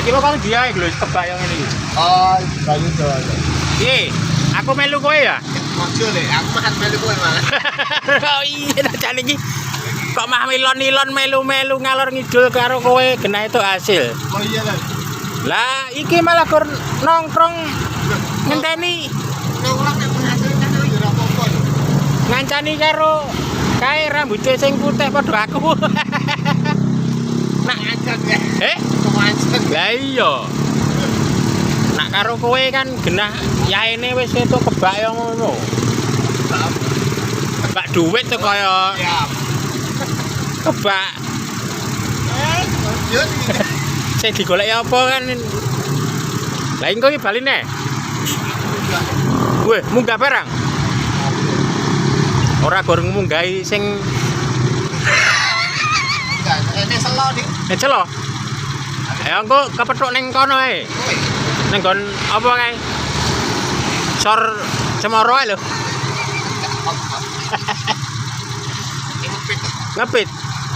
iki kok dia iki lho kebayang ini. Oh, bayu to. Piye? Aku melu kowe ya? Mojo le, aku makan melu kowe malah. Oh iya jane iki. Kok mah milon-milon melu-melu ngalor ngidul karo kowe genah itu hasil. Oh iya lah. Lah iki malah kur nongkrong ngenteni Nongkrong nek menghasilkan yo ora apa-apa. ngancani karo kae rambutnya sing putih padha aku. Nak ngancet ya. Ngancet. Lah iya. Nak karo kowe kan genah yaene wis itu kebak yo ngono. Kebak duit tuh kaya Ya. kebak Lanjut. sing digoleki apa kan. Lah engko iki baline. Weh, munggah barang. Ora goreng munggahi sing Ini selo nih. celo. Ya engko kepethuk ning kono ae. Ning nggon apa kae? Sor Cemoro ae lho. Ngepit.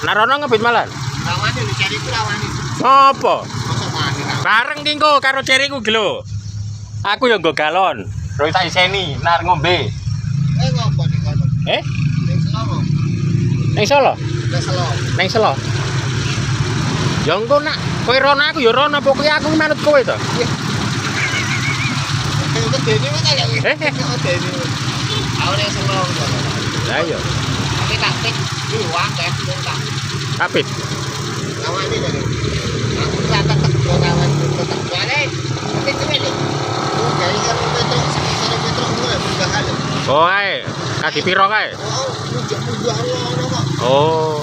Narono ngepit malan. Rawani lu cari ku rawani. Apa? Mosok mani. Bareng ki engko karo ceriku ki lho. Aku ya nggo galon. Terus tak iseni nar ngombe. Ngopo nih kono? Eh? Ning selo. Ning Solo? Ning selo. Ning Solo. Ya engko nak kowe rono aku ya rono pokoke aku manut kowe to. Itu dene wae ya. Eh? Dene. Aku ning selo. Lah iya, Tapi tak tik uang kan tak. apit. Rawani lho. Aku tak tetep rawani tetep. Jare. Tapi itu. Oh, gaya kan metro sekitaran metro gue udah kali. Oh ae, kaki piro kae? Oh, udah Allah kok. Oh,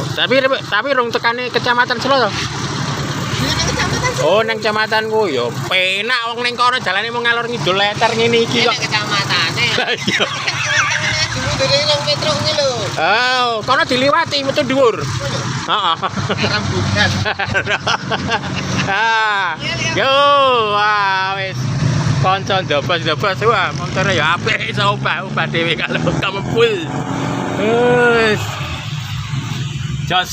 tapi rung tekane kecamatan Solo to. Ini kecamatan sih. Oh, nang kecamatanku yo penak wong ning kono jalane mau ngalor ngidul leter ngene iki Ini kok. kecamatane. Lah iya. Dulu dari nang metro ini lho. Oh, kono diliwati metu dhuwur. Heeh. Rambutan. Ah. Yo, wah wis kanca ndobos-ndobos wah montore ya apik iso obah-obah dhewe kalau kemepul. Wis. Jos.